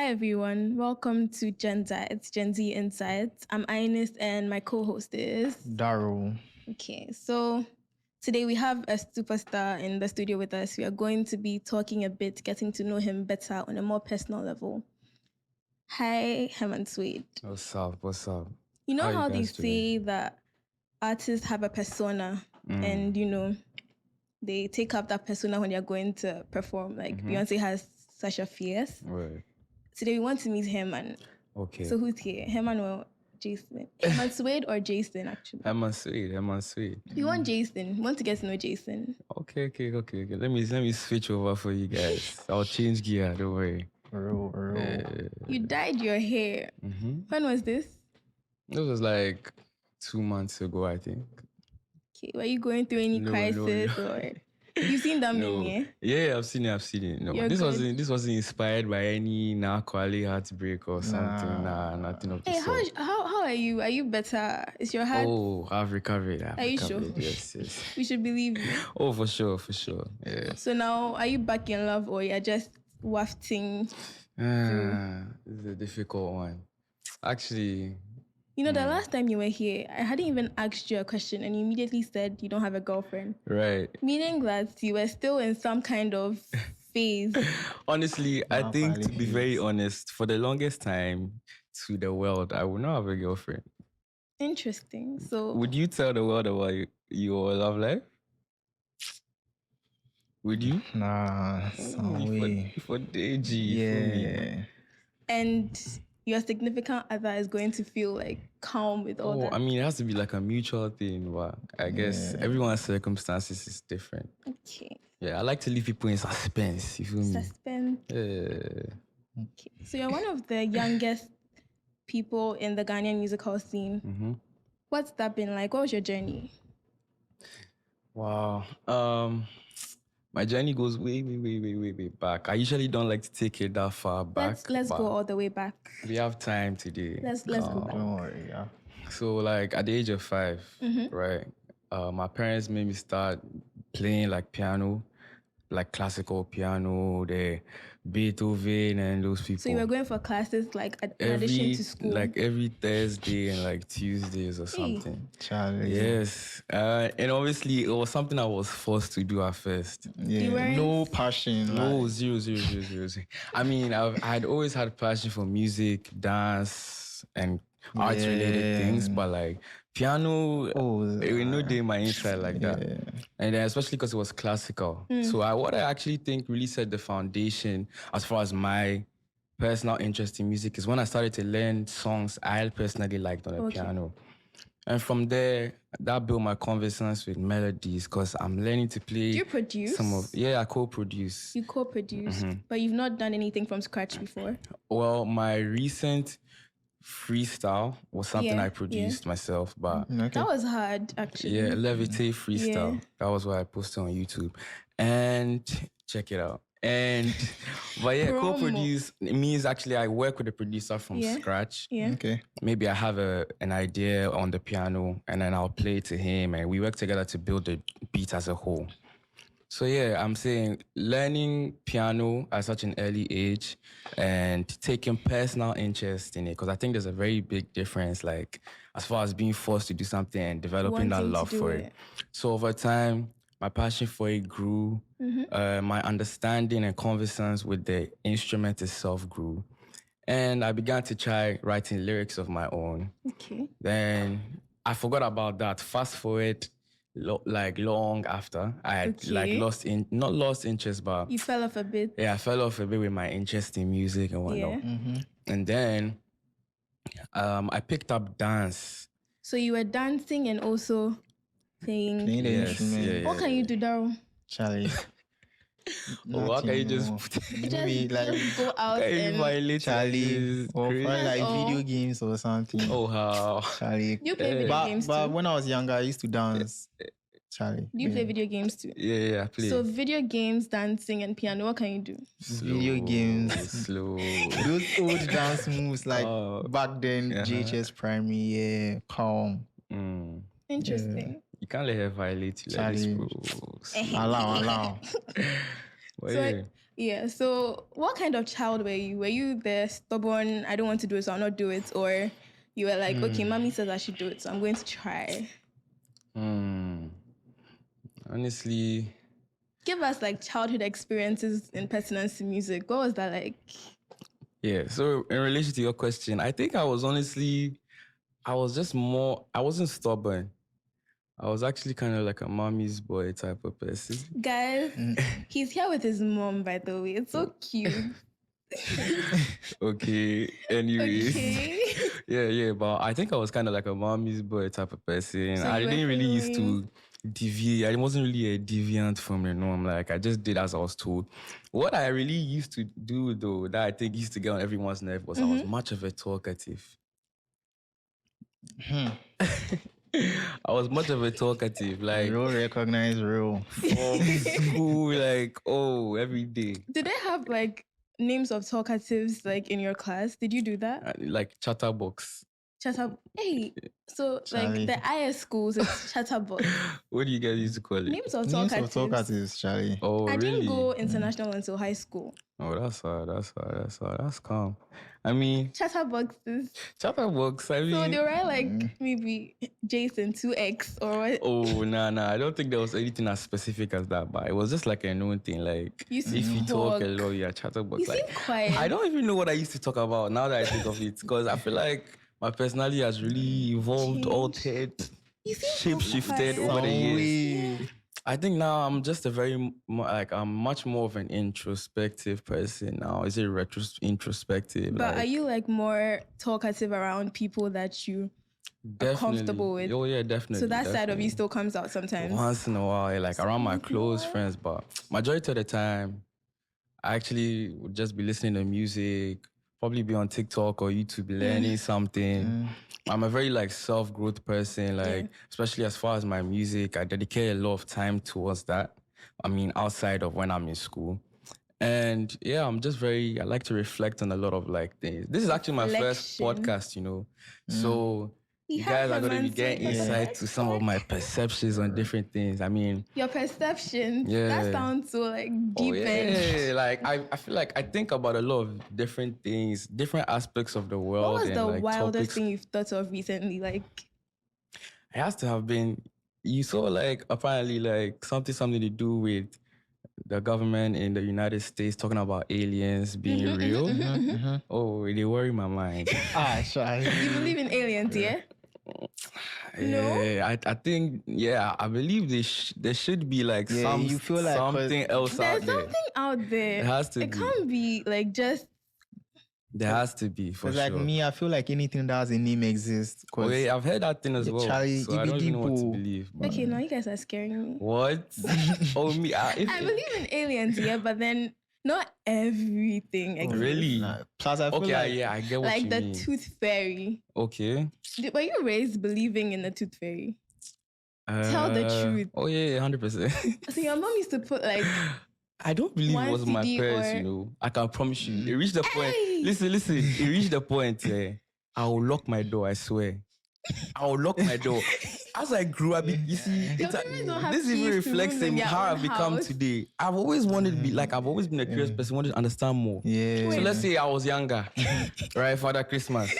Hi everyone, welcome to Genzight. It's Gen Z Insights. I'm Inis and my co-host is Darryl. Okay, so today we have a superstar in the studio with us. We are going to be talking a bit, getting to know him better on a more personal level. Hi, Herman Suede. What's up? What's up? You know How you how they guys doing? say that artists have a persona and they take up that persona when they're going to perform. Like Beyonce has Sasha Fierce. Right. Today we want to meet Herman. Okay. So who's here? Herman or Jason? Herman Suede or Jason, actually? Herman Suede. We want Jason. We want to get to know Jason. Okay. Let me switch over for you guys. I'll change gear. Don't worry. You dyed your hair. When was this? It was like 2 months ago, I think. Okay, were you going through any crisis or you've seen that meme, yeah? Yeah, I've seen it. No, You're this good. wasn't inspired by any Quali heartbreak or something. Nothing of the Hey, sort. how are you? Are you better? Is your heart? Oh, I've recovered. Are you sure? Yes. We should believe you. Oh, for sure. Yeah. So now, are you back in love or you're just wafting? This is a difficult one. Actually, You know, the last time you were here, I hadn't even asked you a question and you immediately said you don't have a girlfriend. right. Meaning that you were still in some kind of phase. Honestly, I Nah, think to probably be very is. honest, for the longest time to the world, I would not have a girlfriend. Interesting. So, Would you tell the world about your love life? Would you? Nah, some way. For Deji, for me. Yeah. and your significant other is going to feel like calm with all that. I mean, it has to be like a mutual thing, but I guess everyone's circumstances is different. Okay. Yeah, I like to leave people in suspense, you feel me? Suspense. Yeah. Okay. So you're one of the youngest people in the Ghanaian musical scene. What's that been like? What was your journey? Wow. My journey goes way back. I usually don't like to take it that far back. Let's but go all the way back. We have time today. Let's go back. Don't worry, yeah. So, like at the age of 5, right? My parents made me start playing like piano, like classical piano, the Beethoven and those people. So you were going for classes like in addition to school? Like every Thursday and like Tuesdays or something. Charlie. Yes. And obviously it was something I was forced to do at first. You Yeah. weren't- No passion. No, like, zero. I mean, I'd always had passion for music, dance, and art-related things, but like piano, it would no day my inside like that. And then especially because it was classical. So what I actually think really set the foundation as far as my personal interest in music is when I started to learn songs I personally liked on the piano. And from there, that built my conversations with melodies because I'm learning to play. Do you produce? I co-produce. You co-produce, but you've not done anything from scratch before? Well, my recent freestyle was something Yeah, I produced myself, but That was hard, actually. yeah, Levitate freestyle. Yeah. That was what I posted on YouTube. And check it out. And but yeah, Promo. co-produce means actually I work with a producer from scratch. Yeah. Okay. Maybe I have an idea on the piano and then I'll play it to him and we work together to build the beat as a whole. So yeah, I'm saying learning piano at such an early age and taking personal interest in it, because I think there's a very big difference, like as far as being forced to do something and developing that Wanting to love do for it. it. So over time, my passion for it grew. My understanding and conversations with the instrument itself grew. And I began to try writing lyrics of my own. Okay. Then I forgot about that. Fast forward, like long after, I had like not lost interest, but You fell off a bit. yeah, I fell off a bit with my interest in music and whatnot. Yeah. And then I picked up dance. So you were dancing and also playing. Playing the Yes, instrument. yeah. What can you do, Darryl? Charlie. Oh, how can you just Maybe like Just go out can you and violate Charlie this? or Crazy. probably like all. video games or something. Oh, how? Charlie. you play video games But too. when I was younger, I used to dance. Charlie. Do you play video games too? Yeah, I play. So video games, dancing, and piano. What can you do? Video games. Slow. Those old dance moves like Oh, back then, JHS Primary, yeah, calm. Interesting. You can't let her violate you like this, Charlie. bro. Allow. But So yeah. Yeah. So, what kind of child were you? Were you the stubborn, I don't want to do it, so I'll not do it? Or you were like, okay, mommy says I should do it, so I'm going to try? Honestly, Give us like childhood experiences in pertinence to music. What was that like? yeah. So, in relation to your question, I think I was just more, I wasn't stubborn. I was actually kind of like a mommy's boy type of person. Guys, he's here with his mom, by the way. It's so cute. Okay. Anyways. Okay. Yeah. But I think I was kind of like a mommy's boy type of person. So I you were didn't really used to feeling- deviate. I wasn't really a deviant from the norm. Like, I just did as I was told. What I really used to do, though, that I think used to get on everyone's nerve was I was much of a talkative. I was much of a talkative, like Real recognize real. from school, like every day. Did they have like names of talkatives like in your class? Did you do that? Like chatterbox. Hey, so Charlie. like the IS schools, it's chatterbox. What do you guys used to call it? Names of Names talkatives. of talkatives, Charlie. Oh, I really? didn't go international until high school. Oh, that's hard. That's calm. I mean, Chatterboxes. chatterbox. I mean, So they were like maybe Jason 2X or what? oh, nah. I don't think there was anything as specific as that, but it was just like a known thing. Like, You used to if you talk a talk. lot, you're chatterbox. You Like, seem quiet. I don't even know what I used to talk about now that I think of it, because I feel like my personality has really evolved, Changed. altered, You seem shape so shifted quiet. over the years. Way. I think now I'm just I'm much more of an introspective person now. Is it introspective? But like, are you like more talkative around people that you are comfortable with? Oh yeah, definitely. So that side of definitely. you still comes out sometimes. Once in a while, like around my close Small. friends, but majority of the time, I actually would just be listening to music, probably be on TikTok or YouTube learning something. I'm a very like self-growth person, like especially as far as my music, I dedicate a lot of time towards that. I mean, outside of when I'm in school. And yeah, I like to reflect on a lot of like things. This is actually my first Reflection. podcast, you know. So We you have guys are going to Herman be getting Suede. insight to some of my perceptions on different things. I mean, Your perceptions. Yeah. That sounds so like deep yeah, like I feel like I think about a lot of different things, different aspects of the world. What was and the like wildest topics. thing you've thought of recently? Like, It has to have been, you saw like apparently like something to do with the government in the United States talking about aliens being real. Oh, they worry my mind. Charlie. you believe in aliens, yeah? No? Yeah, I think, I believe there should be like you feel like something else There's out there. something out there. It has to It be. can't be like just There has to be, for It's sure. like me, I feel like anything that has a name exists. Oh, yeah, I've heard that thing as well. Charlie, So I don't even know what to Ibidipo. believe. but- okay. Now you guys are scaring me. What? Oh, me. I believe in aliens, yeah, but then not everything exists. Really? Plus, I feel Okay, like I get what Like you the mean. tooth fairy. Okay. Were you raised believing in the tooth fairy? Tell the truth. Oh, yeah, 100%. So your mom used to put like I don't believe it One was my CD parents, or- you know. I can promise you. It reached the point. Hey! Listen. It reached the point. I will lock my door, I swear. I will lock my door. As I grew up, you see, Your parents don't have this even keys to reflects rooms in in their how own I've become house. today. I've always wanted to be like, I've always been a curious person, wanted to understand more. yeah. So let's say I was younger, right? Father Christmas.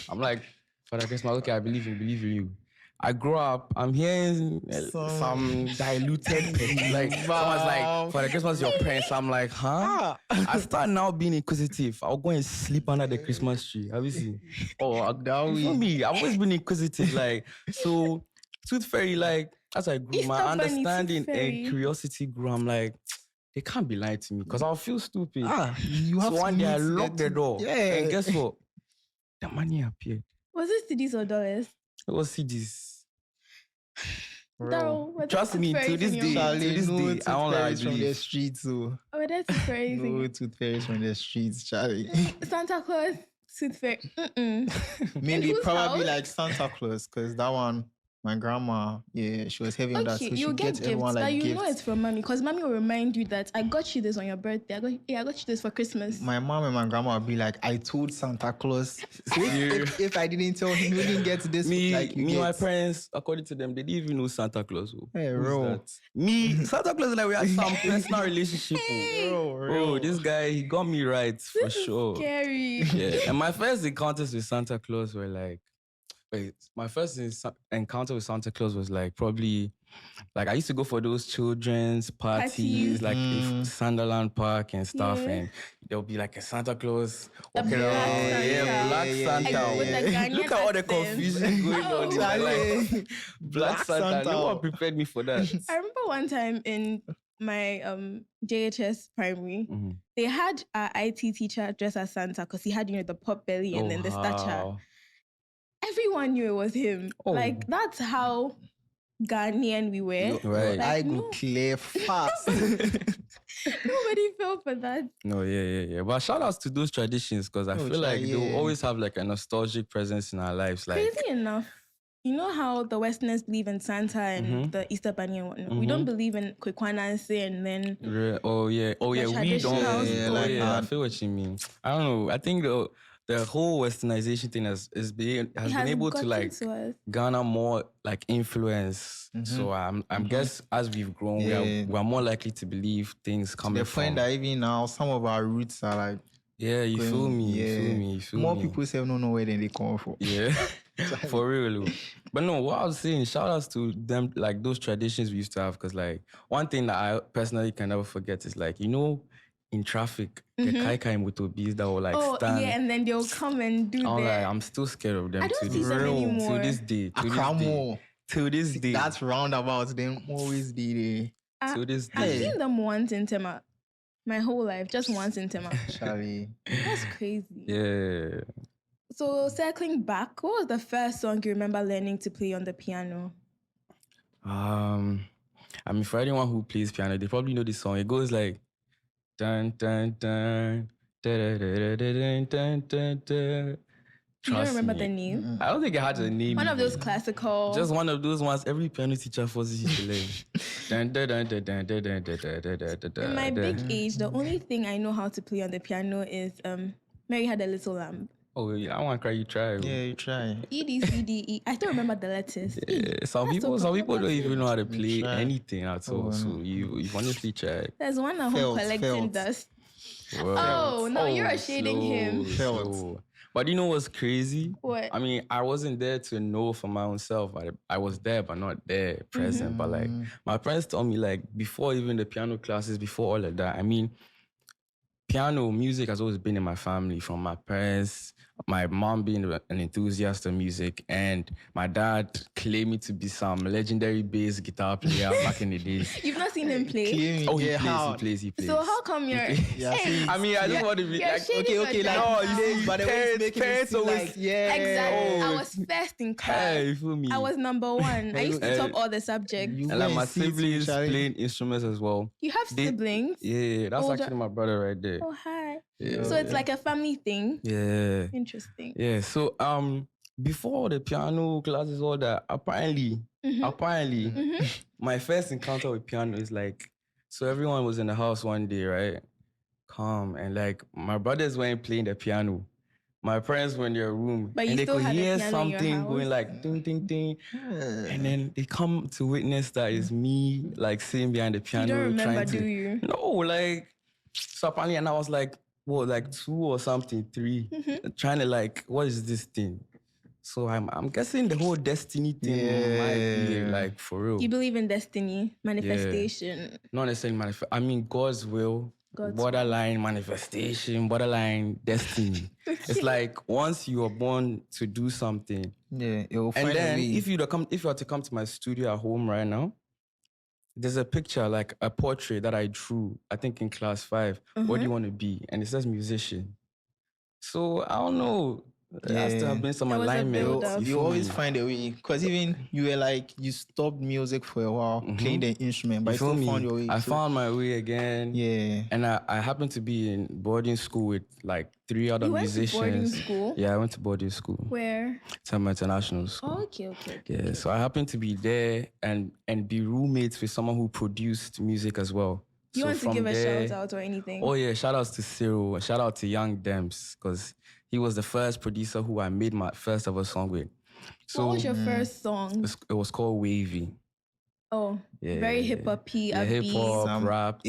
I'm like, Father Christmas, okay, I believe in you. I grow up, I'm hearing some diluted person. Like, someone's like, Father Christmas, your parents. I'm like, huh? I start now being inquisitive. I'll go and sleep under the Christmas tree. Have you seen? Oh, for me, I've always been inquisitive. Like, so, Tooth Fairy, like, as I grew, Easter my Bunny, Tooth understanding Fairy. and curiosity grew. I'm like, they can't be lying to me because I'll feel stupid. You have So to one day I meet locked the door. Yeah. And guess what? The money appeared. was it CDs or dollars? It was CDs. Darryl, were there Trust tooth me, to fairies this in your day, house? Charlie, to this no day, tooth I won't lie, I fairies from the believe. streets, so Were there tooth fairies in no your tooth fairies from the streets, Charlie. Santa Claus, tooth fairy? Maybe whose probably house? like Santa Claus, because that one My grandma, yeah, she was heavy on that. Okay, So you she get gets gifts, everyone but like you gifts. know it's from mommy, because mommy will remind you that I got you this on your birthday. I got you this for Christmas. My mom and my grandma would be like, I told Santa Claus. So if I didn't tell him, you didn't get this. My parents, according to them, they didn't even know Santa Claus. Hey, Who's bro. that? Me, Santa Claus, like we had some personal relationship. Bro, this guy, he got me right for This is sure. scary. Yeah, and my first encounters with Santa Claus were like, my first encounter with Santa Claus was like probably, like I used to go for those children's parties, like if Sunderland Park and stuff, and there'll be like a Santa Claus walking around. Black Santa. Look at all the confusion going on in my life. Black Santa. No one prepared me for that. I remember one time in my JHS primary, they had our IT teacher dressed as Santa because he had, the pot belly and then the stature. Everyone knew it was him. Like, that's how Ghanaian we were. Right. I go clear fast. Nobody fell for that. No, yeah. But shout outs to those traditions, because I feel like they'll always have like a nostalgic presence in our lives. Like, crazy enough, you know how the Westerners believe in Santa and the Easter Bunny and whatnot. We don't believe in Kwekwanansi and then. We don't. I feel what you mean. I don't know. I think the whole westernization thing has been able to like garner more like influence. So I'm guess as we've grown, we are more likely to believe things coming from. The point that even now some of our roots are like. Yeah, you feel me. You feel more me. people say don't know where they come from. Yeah, for real. But no, what I was saying, shout outs to them, like those traditions we used to have, because like one thing that I personally can never forget is like, in traffic, the kaikai motobis that will like stand. Yeah, and then they'll come and do that. I'm still scared of them. I don't see them anymore. To this day. To this day. That's roundabouts. They always be there. To this day. I've seen them once in Tema. My whole life, just once in Tema. Charlie. That's crazy. Yeah. So circling back, what was the first song you remember learning to play on the piano? For anyone who plays piano, they probably know this song. It goes like dun dun dun dun dun dun dun dun dun. You don't remember the name? I don't think it had a name. One of those classical. Just one of those ones every piano teacher forces you to learn. Dun, dun, dun, dun, dun, dun, dun, dun, dun, dun, dun, in my big age, the only thing I know how to play on the piano is Mary Had a Little Lamb. Oh, yeah, I want to cry. You try. Yeah, you try. E, D, C, D, E. I still remember the letters. Yeah, some people don't even know how to play anything at all. So you honestly try. There's one at home collecting dust. Well, you're shading him. Slow. But you know what's crazy? What? I mean, I wasn't there to know for my own self. I was there, but not there, present. But like, my parents told me, like, before even the piano classes, before all of that, I mean, piano music has always been in my family, from my parents, my mom being an enthusiast of music, and my dad claiming to be some legendary bass guitar player back in the days. You've not seen him play? He plays. So how come you're... I mean, I don't want to be like... Okay, like... No, but parents always... Exactly. I was first in class. You feel me? I was number one. I used to top all the subjects. And like my siblings playing instruments as well. You have siblings? Yeah, that's actually my brother right there. Oh, hi. Yeah, so it's like a family thing. Yeah. Interesting. Yeah. So before the piano classes, all that, apparently, my first encounter with piano is like, so everyone was in the house one day, right? Calm, and like my brothers weren't playing the piano. My parents were in their room, but and they could hear something going like ding ding ding, and then they come to witness that it's me like sitting behind the piano. You don't remember, do you? No, like, so apparently, and I was like, what, like 2 or something, 3, trying to like, what is this thing? So I'm guessing the whole destiny thing might be like for real. You believe in destiny, manifestation? Yeah. Not necessarily I mean God's will, borderline manifestation, borderline destiny. It's like once you are born to do something, it will find and then a way. if you are to come to my studio at home right now, there's a picture, like a portrait that I drew, I think in class 5. What do you want to be? And it says musician. So I don't know. There has to have been some There was a alignment. build-up. You always find a way, because even you were like, you stopped music for a while, playing the instrument, but you still found your way. I found my way again. Yeah. And I happened to be in boarding school with like 3 other musicians. You went to boarding school? Yeah, I went to boarding school. Where? Some international school. Oh, okay. Yeah, so I happened to be there and be roommates with someone who produced music as well. You so want to give a shout out or anything? Oh yeah, shout outs to Cyril, shout out to Young Dems, because he was the first producer who I made my first ever song with. So what was your first song? It was called Wavy. Oh, yeah, very hip-hop-y, hip hop, rap,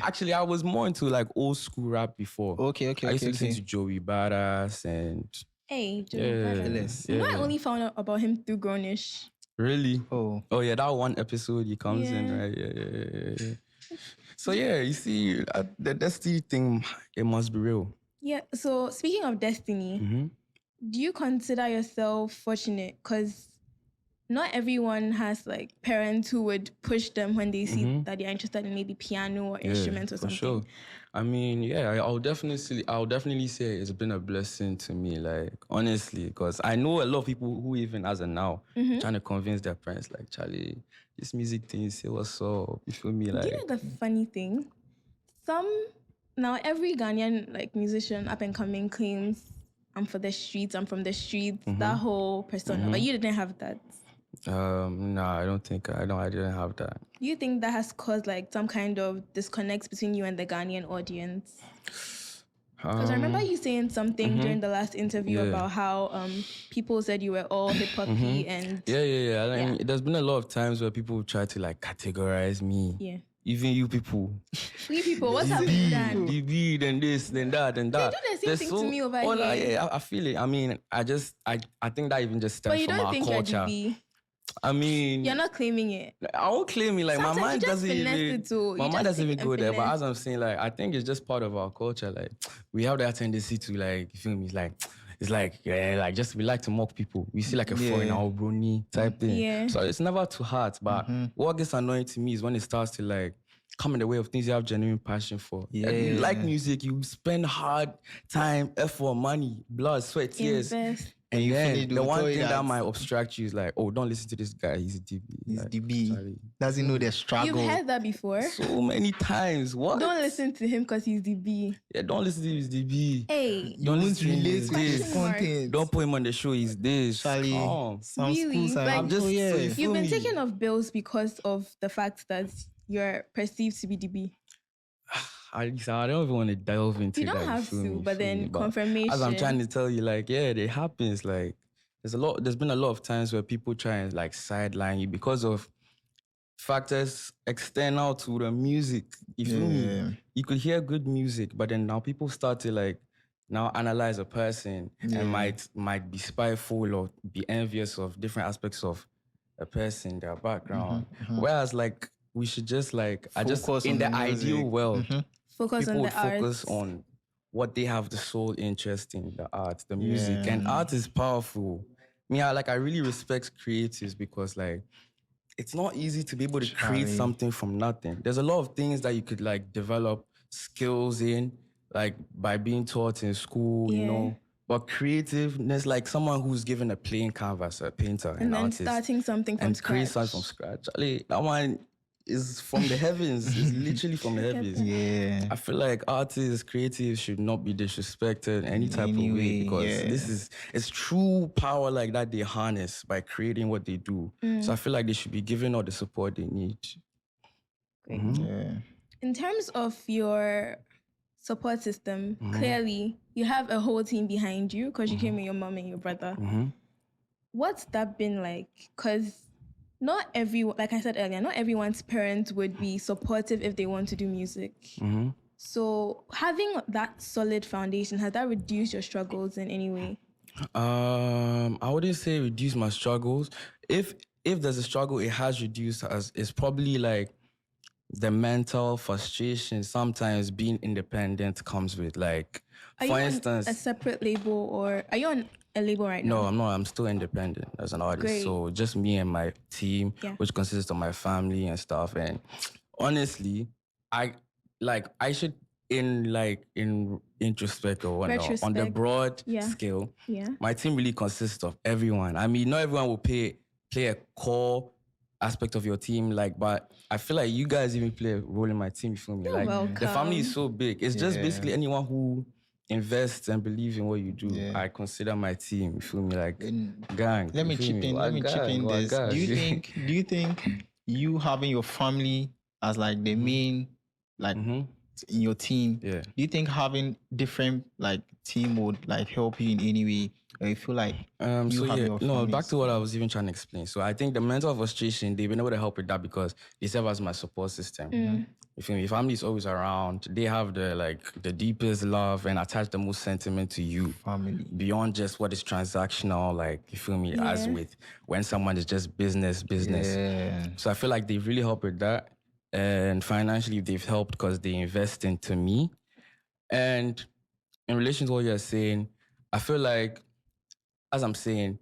actually, I was more into like old school rap before. Okay. I used to listen to Joey Badass and Joey Badass. You know, I only found out about him through Grownish. Really? Oh yeah, that one episode he comes in, right? Yeah. So yeah, you see, the destiny thing, it must be real. Yeah. So speaking of destiny, do you consider yourself fortunate? Because not everyone has like parents who would push them when they see that they're interested in maybe piano or instruments or something. For sure. I mean, I'll definitely say it's been a blessing to me, like, honestly, because I know a lot of people who even as of now trying to convince their parents, like, Charlie, this music thing, say what's up, you feel me? Like, do you know the funny thing? Now every Ghanaian like musician up and coming claims I'm from the streets, that whole persona, but you didn't have that. No, I didn't have that. Do you think that has caused like some kind of disconnect between you and the Ghanaian audience? Because I remember you saying something during the last interview about how people said you were all hip-hop-y and... Yeah. I mean, there's been a lot of times where people try to like categorize me. Yeah. Even you people. We people, what have we done? The beat and this, then that, and that. They do the same thing to me over here. Yeah, I feel it. I mean, I think that even just stems from our culture. But you don't think you're DB? I mean, you're not claiming it. I won't claim it. Like my mind doesn't even go there. But as I'm saying, like I think it's just part of our culture. Like we have that tendency to like, you feel me? It's like just we like to mock people. We see like a foreigner or brony type thing. Yeah. So it's never too hard. But what gets annoying to me is when it starts to like come in the way of things you have genuine passion for. Yeah. If you like music, you spend hard time, effort, money, blood, sweat, tears. Invest. And then the one thing that might obstruct you is like, oh, don't listen to this guy. He's a DB. He's like, DB. Sorry. Doesn't know the struggle. You've heard that before? So many times. What? Don't listen to him because he's DB. Yeah, don't listen to him. He's DB. Hey. Don't listen to him. This content. Don't put him on the show. He's this. Charlie. Some really? Schools I'm just you've been taken off bills because of the fact that you're perceived to be DB. I don't even want to delve into that. You don't have to, but then confirmation. As I'm trying to tell you, like, yeah, it happens. Like, there's been a lot of times where people try and like sideline you because of factors external to the music. You feel me? You could hear good music, but then now people start to like now analyze a person and might be spiteful or be envious of different aspects of a person, their background. Whereas like we should just like in the ideal world, people would focus on what they have the sole interest in, the art, the music. And art is powerful. I really respect creatives because like it's not easy to be able to create something from nothing. There's a lot of things that you could like develop skills in, like by being taught in school, you know. But creativeness, like someone who's given a plain canvas, a painter, an artist, starting something from scratch. Create something from scratch. That one is from the heavens. It's literally from the heavens. Yeah. I feel like artists, creatives should not be disrespected any type of way because it's true power like that they harness by creating what they do. So I feel like they should be given all the support they need. Great. In terms of your support system, clearly you have a whole team behind you because you came with your mom and your brother. What's that been like? Because not everyone, like I said earlier, not everyone's parents would be supportive if they want to do music. So having that solid foundation, has that reduced your struggles in any way? I wouldn't say reduce my struggles. If there's a struggle, it has reduced as it's probably like the mental frustration sometimes being independent comes with. Like, for instance, on a separate label or are you on a label right now? No, I'm not. I'm still independent as an artist. Great. So just me and my team, which consists of my family and stuff. And honestly, I should in introspect or whatnot, on the broad scale, my team really consists of everyone. I mean, not everyone will play a core aspect of your team, like, but I feel like you guys even play a role in my team. You feel me? You're welcome. The family is so big. It's just basically anyone who invests and believes in what you do. I consider my team. You feel me? Like gang. Let me chip in this. Do you think you having your family as like the main in your team, do you think having different like team would like help you in any way? Or you feel like back to what I was even trying to explain. So I think the mental frustration, they've been able to help with that because they serve as my support system. You feel me? Family is always around. They have the deepest love and attach the most sentiment to you. Family. Beyond just what is transactional, like, you feel me? As with when someone is just business. Yeah. So I feel like they really help with that. And financially, they've helped because they invest into me. And in relation to what you're saying, I feel like, as I'm saying,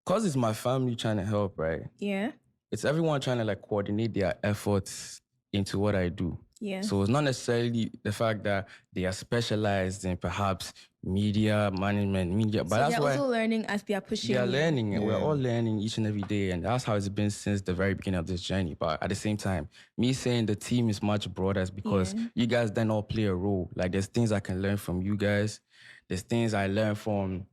because it's my family trying to help, right? Yeah. It's everyone trying to like coordinate their efforts into what I do. Yeah. So it's not necessarily the fact that they are specialized in perhaps media management, but that's why they're also learning as they are pushing. They are learning, and we're all learning each and every day, and that's how it's been since the very beginning of this journey. But at the same time, me saying the team is much broader is because you guys then all play a role. Like, there's things I can learn from you guys. There's things I learn from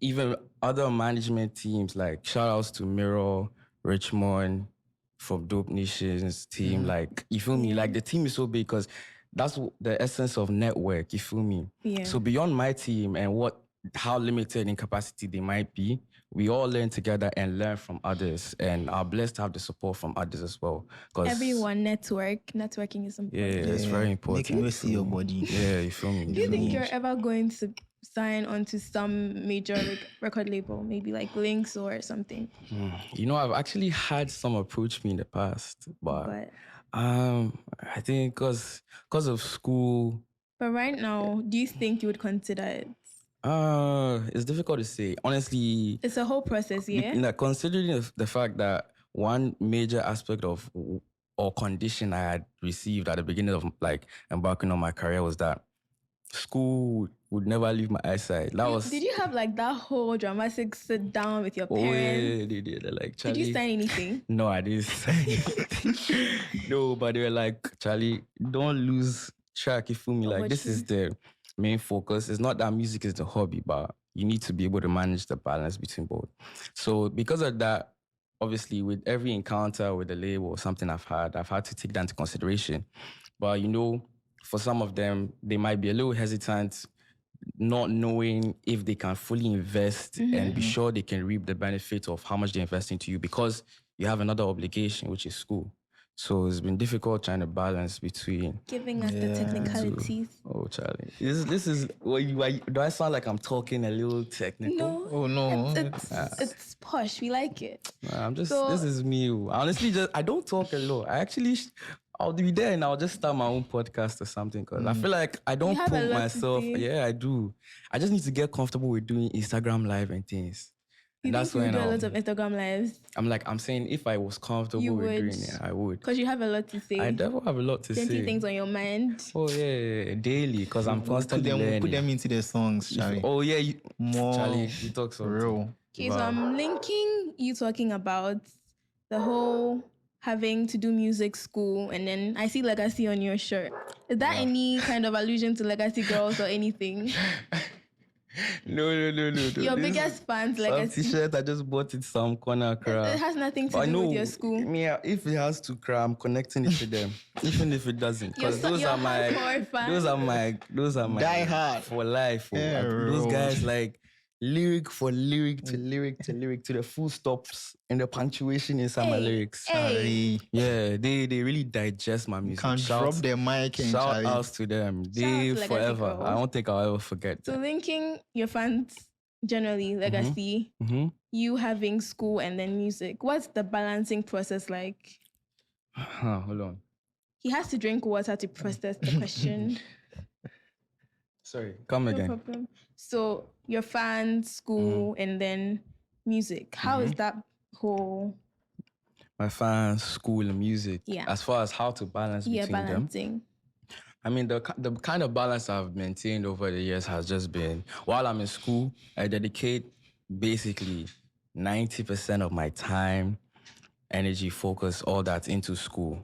even other management teams. Like, shout outs to Mirror, Richmond, from Dope Nations team. Like, you feel me? Like, the team is so big because that's the essence of network, you feel me? Yeah. So beyond my team and how limited in capacity they might be, we all learn together and learn from others, and are blessed to have the support from others as well. Everyone networking is important. Yeah, it's very important. Making you see your body. Yeah, you feel me? Do you think you're ever going to sign onto some major record label, maybe like Lynx or something? You know, I've actually had some approach me in the past, but I think because of school. But right now, do you think you would consider it? It's difficult to say. Honestly, it's a whole process, yeah? Considering the fact that one major aspect of or condition I had received at the beginning of like embarking on my career was that school would never leave my eyesight. Did you have like that whole dramatic sit down with your parents? Oh yeah, they did. Like, Charlie, did you sign anything? No, I didn't sign anything. No, but they were like, Charlie, don't lose track. You feel me? Like, this is the main focus. It's not that music is the hobby, but you need to be able to manage the balance between both. So because of that, obviously, with every encounter with the label or something I've had to take that into consideration. But you know, for some of them, they might be a little hesitant, not knowing if they can fully invest and be sure they can reap the benefit of how much they invest into you, because you have another obligation, which is school. So it's been difficult trying to balance between giving us the technicalities. Oh, Charlie, this is do I sound like I'm talking a little technical? No. Oh no, it's posh. We like it. Nah, I'm just this is me. Honestly, I don't talk a lot. I'll be there and I'll just start my own podcast or something, because I feel like I don't pump myself. Yeah, I do. I just need to get comfortable with doing Instagram live and things. And that's when do a lot of Instagram lives. I'm saying if I was comfortable with doing it, I would. Because you have a lot to say. I definitely have a lot to say. 20 things on your mind. Oh yeah, daily, because I'm constantly learning. Put them into the songs, Charlie. Oh yeah, more. Charlie, you talk so real. Okay, so I'm linking you talking about the whole having to do music school, and then I see Legacy on your shirt. Is that any kind of allusion to Legacy Girls or anything? No. Your biggest fans, Legacy. Some t-shirt, I just bought it some corner cry. It has nothing to do with your school. Yeah, if it has to cry, I'm connecting it to them. Even if it doesn't. Because those are my die hard for life. Those guys like lyric for lyric to lyric to lyric to the full stops and the punctuation inside my lyrics. Yeah, they really digest my music. Can't drop their mic and shout outs to them. They forever. I don't think I'll ever forget that. So linking your fans generally, Legacy, you having school and then music, what's the balancing process like? Hold on. He has to drink water to process the question. Sorry, come again. No problem. So your fans, school, and then music. How is that whole? My fans, school, and music. Yeah. As far as how to balance between balancing. them. I mean, the kind of balance I've maintained over the years has just been, while I'm in school, I dedicate basically 90% of my time, energy, focus, all that into school.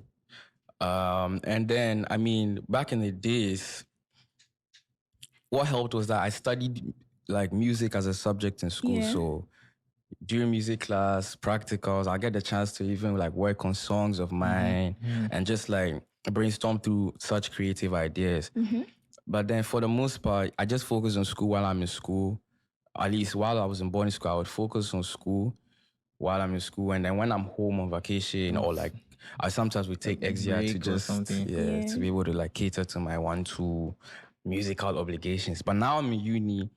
And then, I mean, back in the days, what helped was that I studied like music as a subject in school. Yeah. So during music class, practicals, I get the chance to even like work on songs of mine and just like brainstorm through such creative ideas. But then for the most part, I just focus on school while I'm in school. At least while I was in boarding school, I would focus on school while I'm in school. And then when I'm home on vacation or like, I sometimes would take extra to just, to be able to like cater to my 1-2 musical obligations. But now I'm in uni,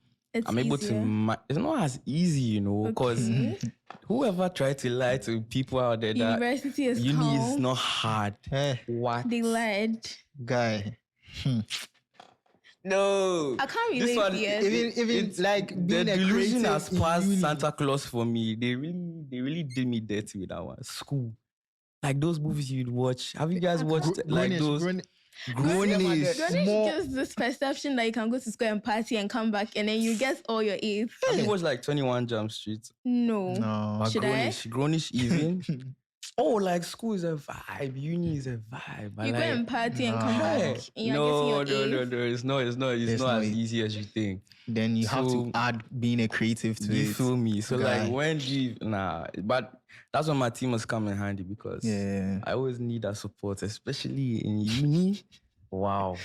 I'm able to, it's not as easy, you know, because whoever tried to lie to people out there that university is uni is not hard. What? They lied. Guy. No. I can't relate. This one, even like being the a delusion creative has passed Santa Claus for me. They really did me dirty with that one. School. Like those movies you'd watch. Have you guys watched like those? Grownish gives this perception that you can go to school and party and come back and then you get all your A's. Have you watched like 21 Jump Street? No. Should Grownish even? Oh, like school is a vibe, uni is a vibe. You go and party and come back. And No. It's not as easy as you think. Then you have to add being a creative to it. You feel me? So like when but that's when my team must come in handy because I always need that support, especially in uni. Wow.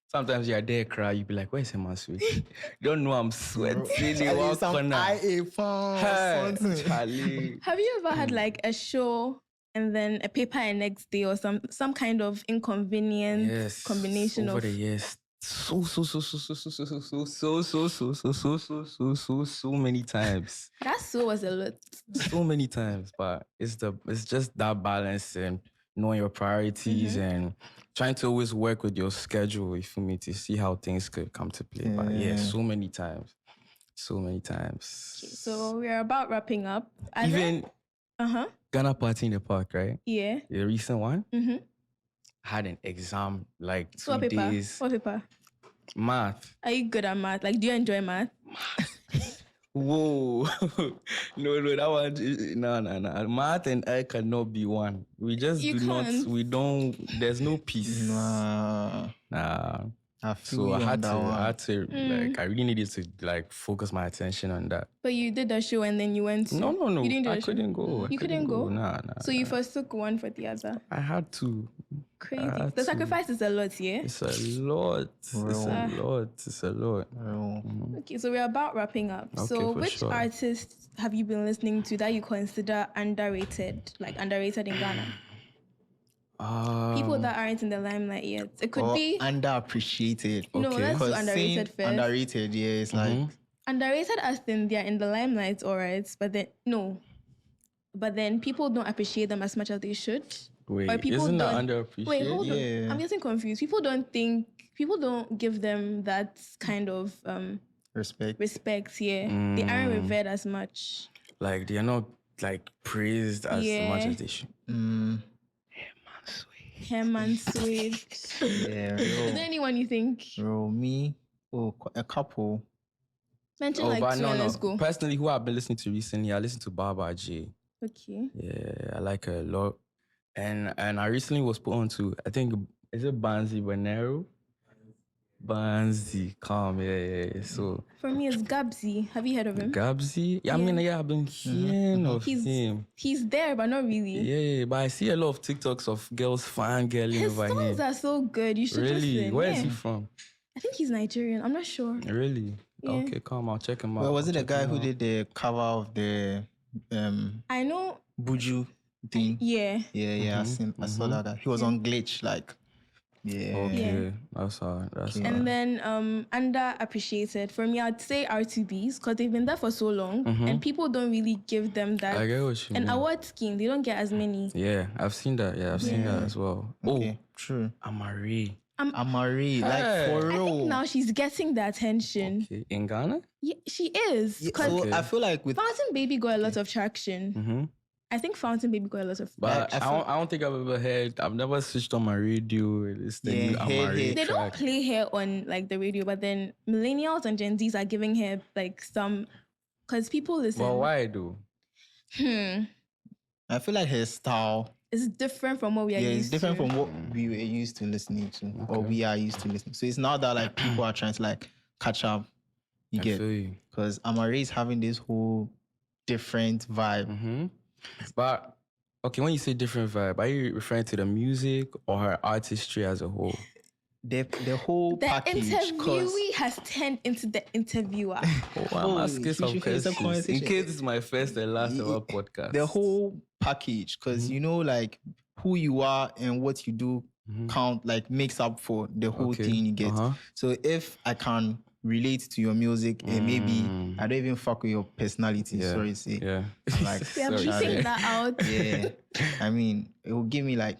Sometimes you're there, cry. You be like, "Where's Herman Suede?" You don't know I'm sweating. Have you ever had like a show and then a paper the next day or some kind of inconvenient combination over of the years? So many times. That so was a lot. So many times, but it's just that balance and knowing your priorities and trying to always work with your schedule, you feel me, to see how things could come to play. But so many times. Okay, so we're about wrapping up. Even Ghana Party in the Park, right? Yeah. The recent one. Had an exam like 2 days. What paper? Math. Are you good at math? Like, do you enjoy math? Whoa. No, that one, no. Math and I cannot be one. We just there's no peace. Nah. So I had to like, I really needed to like focus my attention on that. But you did the show and then you went to... No. You didn't do I couldn't go. You couldn't go? Nah. So you forsook one for the other? I had to. Crazy. The sacrifice is a lot, yeah? It's a lot. It's a lot. Okay, so we're about wrapping up. Okay, so which artists have you been listening to that you consider underrated, like underrated in Ghana? People that aren't in the limelight yet. It could be underappreciated. No, let's do underrated first. Underrated, it's like underrated as in they're in the limelight, alright, but then people don't appreciate them as much as they should. Wait, isn't that underappreciated? Wait, hold on. I'm getting confused. People don't give them that kind of respect, yeah. They aren't revered as much. Like they're not like praised as much as they should. Herman Suede. Yeah. Is there anyone you think? Me? A couple. Mention like two and let's go. Personally, who I've been listening to recently, I listened to Baba J. Okay. Yeah, I like her a lot. And I recently was put on to, I think, is it Banzi Bonero? Banzi, yeah. So for me, it's Gabsy. Have you heard of him? Gabsy? Yeah, I mean, I've been hearing of him. He's there, but not really. Yeah, but I see a lot of TikToks of girls fangirling over him. His songs are so good. You should listen. Where is he from? I think he's Nigerian. I'm not sure. Really? Yeah. Okay, come. I'll check him out. Well, was it the guy who did the cover of the I know Buju thing? Yeah. I saw that guy. He was on Glitch, like. Yeah. Okay. That's all. And then underappreciated. For me, I'd say R2Bs because they've been there for so long and people don't really give them that. I get what you mean. Award scheme. They don't get as many. Yeah, I've seen that. Yeah, I've seen that as well. Okay. True. Amari. Amari, like for real. I think now she's getting the attention. Okay. In Ghana? Yeah, she is. So I feel like with Fountain Baby got a lot of traction. I think Fountain Baby got a lot of. But I don't think I've ever heard. I've never switched on my radio. It's the new Amari They track. don't play her on like the radio, but then millennials and Gen Zs are giving her like some, because people listen. Well, why though? I feel like her style is different from what we are used to. Yeah, it's different from what we were used to listening to, or we are used to listening. So it's not that like people are trying to like catch up. You get, because Amari is having this whole different vibe. Mm-hmm. But okay, when you say different vibe, are you referring to the music or her artistry as a whole? The whole package. The interviewee has turned into the interviewer. I'm asking some questions. In case this is my first and last ever podcast. The whole package, because you know, like who you are and what you do count, like makes up for the whole thing you get. So if I can relate to your music and maybe I don't even fuck with your personality. Sorry to say. Yeah. I'm like, we have to take that out. Yeah. I mean, it will give me like,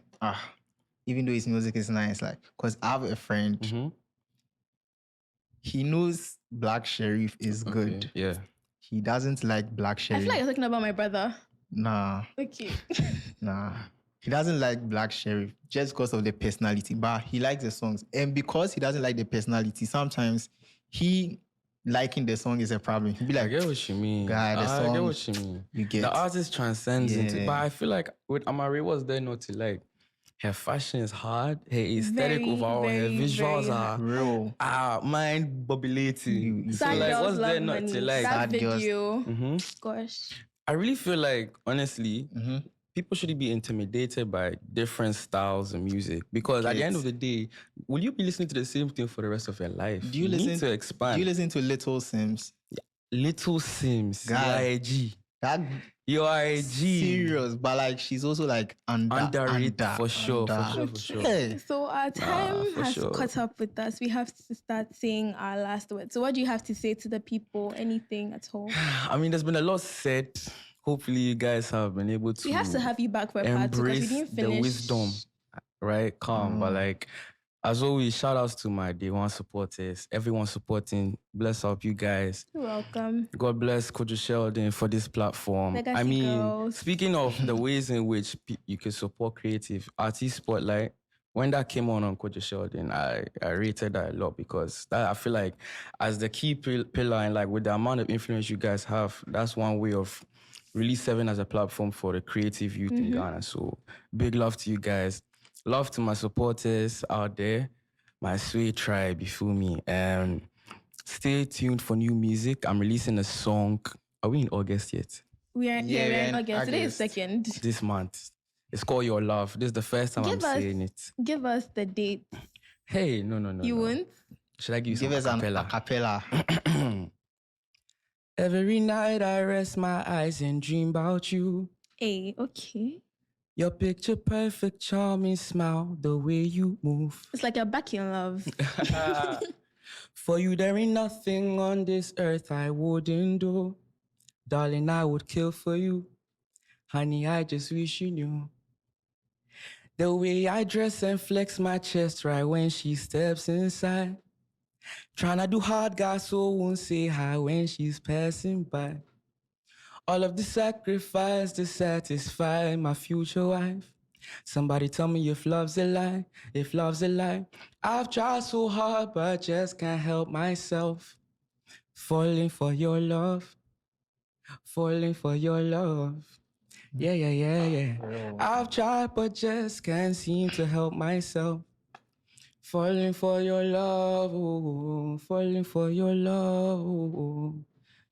even though his music is nice, like, because I have a friend, he knows Black Sheriff is good. Yeah. He doesn't like Black Sheriff. I feel like you're talking about my brother. Nah. Okay. Nah. He doesn't like Black Sheriff just because of the personality, but he likes the songs. And because he doesn't like the personality, sometimes he liking the song is a problem. He'll be like, I get what you mean. Guy, the song, I get what you mean. You get. The artist transcends into, but I feel like with Amari, was there not to like, her fashion is hard, her aesthetic overall, her visuals are real, mind bobbulating. So like, what's there not to like? That video, gosh. I really feel like, honestly, people shouldn't be intimidated by different styles of music, because at the end of the day, will you be listening to the same thing for the rest of your life? Do you need to expand. Do you listen to Little Sims? Little Sims, you are a G. You are a G. Serious, but like she's also like underrated for sure. Hey. So our time has caught up with us. We have to start saying our last words. So what do you have to say to the people? Anything at all? I mean, there's been a lot said. Hopefully you guys have been able to. We have to have you back for a part two because we didn't finish. The wisdom, right? Calm, but like, as always, shout outs to my Day One supporters, everyone supporting. Bless up you guys. You're welcome. God bless Kojo Sheldon for this platform. Legacy girls. Speaking of the ways in which you can support creative artist spotlight, when that came on Kojo Sheldon, I rated that a lot, because that, I feel like as the key pillar and like with the amount of influence you guys have, that's one way of really serving as a platform for the creative youth in Ghana. So big love to you guys. Love to my supporters out there, my Suede tribe, you feel me? Stay tuned for new music. I'm releasing a song. Are we in August yet? We're in August. Today is 2nd. This month. It's called Your Love. This is the first time I'm saying it. Give us the date. Hey, no. You won't? Should I give you some acapella? Acapella. Every night I rest my eyes and dream about you. Hey, okay. Your picture perfect, charming smile, the way you move. It's like you're back in love. For you, there ain't nothing on this earth I wouldn't do. Darling, I would kill for you. Honey, I just wish you knew. The way I dress and flex my chest right when she steps inside. Tryna do hard, God, so won't say hi when she's passing by. All of the sacrifice to satisfy my future wife. Somebody tell me if love's a lie, if love's a lie. I've tried so hard, but just can't help myself. Falling for your love, falling for your love. Yeah. I've tried, but just can't seem to help myself. Falling for your love, ooh, falling for your love. Ooh.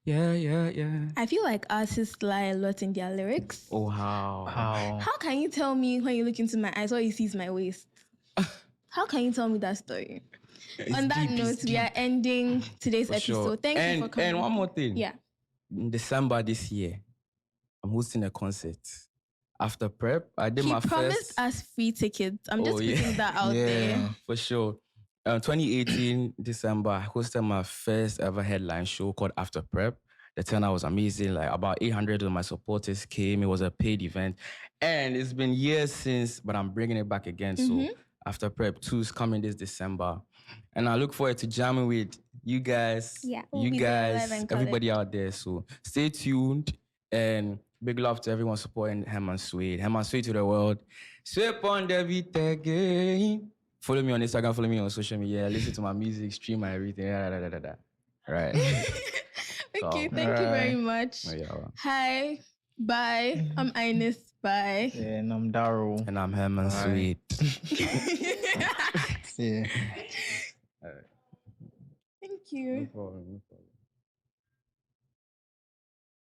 Yeah. I feel like artists lie a lot in their lyrics. Oh, how? How can you tell me when you look into my eyes, all you see is my waist? How can you tell me that story? On that note, we are ending today's episode. Sure. Thank you for coming. And one more thing. Yeah. In December this year, I'm hosting a concert. After prep, I did my first... He promised us free tickets. I'm just putting that out there. For sure. 2018 December, I hosted my first ever headline show called After Prep. The turnout was amazing. Like about 800 of my supporters came. It was a paid event. And it's been years since, but I'm bringing it back again. So After Prep 2 is coming this December. And I look forward to jamming with you guys, everybody out there. So stay tuned. And Big love to everyone supporting Herman Suede. Herman Suede to the world. Sweep on the beat again. Follow me on Instagram, follow me on social media, listen to my music, stream my everything. Right. Okay, thank you very much. Oh, yeah. Hi, bye. I'm Inis. Bye. Yeah, and I'm Darryl. And I'm Herman Suede. Yeah. Thank you. No problem.